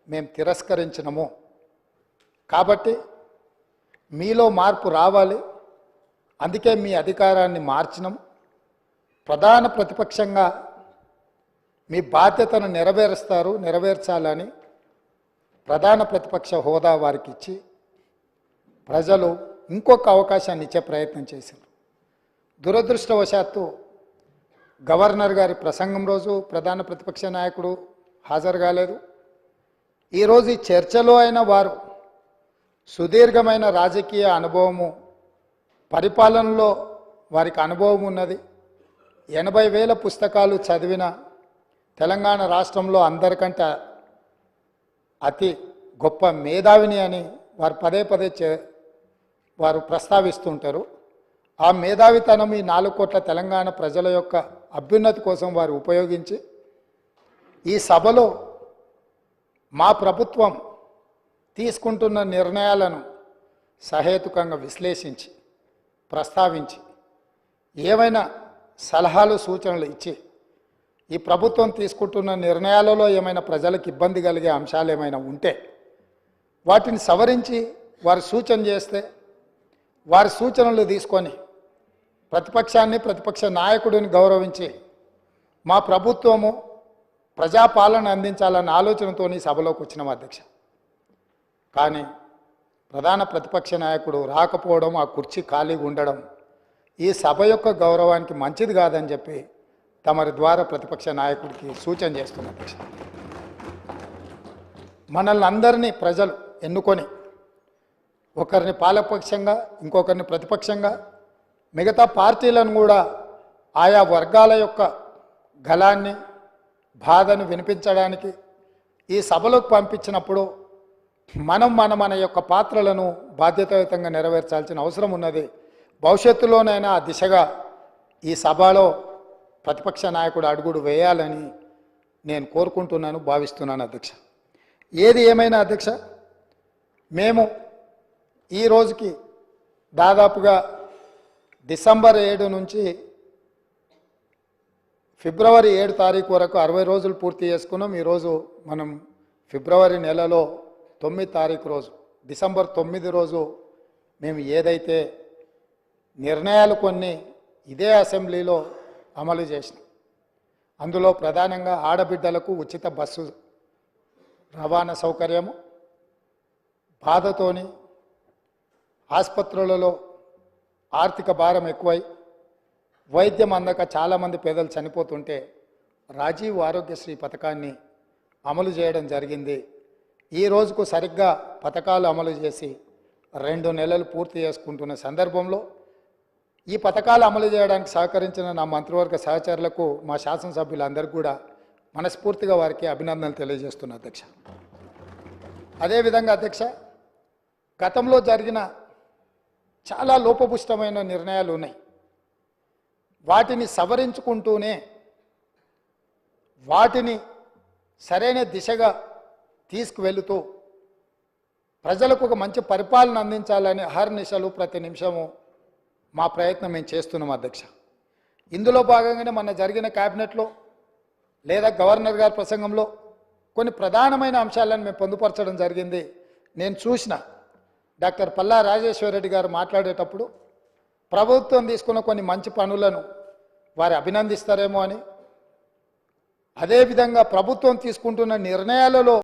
మేము తిరస్కరించినము. కాబట్టి మీలో మార్పు రావాలి. అందుకే మీ అధికారాన్ని మార్చినాం. ప్రధాన ప్రతిపక్షంగా మీ బాధ్యతను నెరవేర్చాలని ప్రధాన ప్రతిపక్ష హోదా వారికి ఇచ్చి ప్రజలు ఇంకొక అవకాశాన్ని ఇచ్చే ప్రయత్నం చేశారు. దురదృష్టవశాత్తు గవర్నర్ గారి ప్రసంగం రోజు ప్రధాన ప్రతిపక్ష నాయకుడు హాజరు కాలేదు. ఈరోజు ఈ చర్చలో అయిన వారు సుదీర్ఘమైన రాజకీయ అనుభవము, పరిపాలనలో వారికి అనుభవం ఉన్నది. 80,000 పుస్తకాలు చదివిన తెలంగాణ రాష్ట్రంలో అందరికంటే అతి గొప్ప మేధావిని అని వారు పదే వారు ప్రస్తావిస్తుంటారు. ఆ మేధావితనం ఈ 4 కోట్ల తెలంగాణ ప్రజల యొక్క అభ్యున్నతి కోసం వారు ఉపయోగించి ఈ సభలో మా ప్రభుత్వం తీసుకుంటున్న నిర్ణయాలను సహేతుకంగా విశ్లేషించి ప్రస్తావించి ఏమైనా సలహాలు సూచనలు ఇచ్చి ఈ ప్రభుత్వం తీసుకుంటున్న నిర్ణయాలలో ఏమైనా ప్రజలకు ఇబ్బంది కలిగే అంశాలు ఏమైనా ఉంటే వాటిని సవరించి వారు సూచన చేస్తే వారి సూచనలు తీసుకొని ప్రతిపక్షాన్ని, ప్రతిపక్ష నాయకుడిని గౌరవించి మా ప్రభుత్వము ప్రజాపాలన అందించాలన్న ఆలోచనతో సభలోకి వచ్చినాం అధ్యక్ష. కానీ ప్రధాన ప్రతిపక్ష నాయకుడు రాకపోవడం, ఆ కుర్చీ ఖాళీగా ఉండడం ఈ సభ యొక్క గౌరవానికి మంచిది కాదని చెప్పి తమరి ద్వారా ప్రతిపక్ష నాయకుడికి సూచన చేస్తున్నారు అధ్యక్ష. మనల్ని అందరినీ ప్రజలు ఎన్నుకొని ఒకరిని పాలకపక్షంగా, ఇంకొకరిని ప్రతిపక్షంగా, మిగతా పార్టీలను కూడా ఆయా వర్గాల యొక్క గళాన్ని, బాధను వినిపించడానికి ఈ సభలోకి పంపించినప్పుడు మన యొక్క పాత్రలను బాధ్యతాయుతంగా నెరవేర్చాల్సిన అవసరం ఉన్నది. భవిష్యత్తులోనైనా ఆ దిశగా ఈ సభలో ప్రతిపక్ష నాయకుడు అడుగుడు వేయాలని నేను కోరుకుంటున్నాను, భావిస్తున్నాను అధ్యక్ష. ఏది ఏమైనా అధ్యక్ష, మేము ఈ రోజుకి దాదాపుగా డిసెంబర్ 7 నుంచి ఫిబ్రవరి 7 తారీఖు వరకు 60 రోజులు పూర్తి చేసుకున్నాం. ఈరోజు మనం ఫిబ్రవరి నెలలో 9 తారీఖు రోజు, డిసెంబర్ 9 రోజు మేము ఏదైతే నిర్ణయాలు కొన్ని ఇదే అసెంబ్లీలో అమలు చేసినాం. అందులో ప్రధానంగా ఆడబిడ్డలకు ఉచిత బస్సు రవాణా సౌకర్యము, బాధతోని ఆసుపత్రులలో ఆర్థిక భారం ఎక్కువై వైద్యం అందక చాలామంది పేదలు చనిపోతుంటే రాజీవ్ ఆరోగ్యశ్రీ పథకాన్ని అమలు చేయడం జరిగింది. ఈ రోజుకు సరిగ్గా పథకాలు అమలు చేసి 2 నెలలు పూర్తి చేసుకుంటున్న సందర్భంలో ఈ పథకాలు అమలు చేయడానికి సహకరించిన నా మంత్రివర్గ సహచరులకు, మా శాసనసభ్యులందరికీ కూడా మనస్ఫూర్తిగా వారికి అభినందనలు తెలియజేస్తున్నా అధ్యక్ష. అదేవిధంగా అధ్యక్ష, గతంలో జరిగిన చాలా లోపభూయిష్టమైన నిర్ణయాలు ఉన్నాయి. వాటిని సవరించుకుంటూనే వాటిని సరైన దిశగా తీసుకువెళుతూ ప్రజలకు ఒక మంచి పరిపాలన అందించాలని అహర్నిశలు ప్రతి నిమిషము మా ప్రయత్నం మేము చేస్తున్నాం అధ్యక్ష. ఇందులో భాగంగానే మొన్న జరిగిన క్యాబినెట్లో లేదా గవర్నర్ గారి ప్రసంగంలో కొన్ని ప్రధానమైన అంశాలను మేము పొందుపరచడం జరిగింది. నేను చూసిన డాక్టర్ పల్లా రాజేశ్వరరెడ్డి గారు మాట్లాడేటప్పుడు ప్రభుత్వం తీసుకున్న కొన్ని మంచి పనులను వారు అభినందిస్తారేమో అని, అదేవిధంగా ప్రభుత్వం తీసుకుంటున్న నిర్ణయాలలో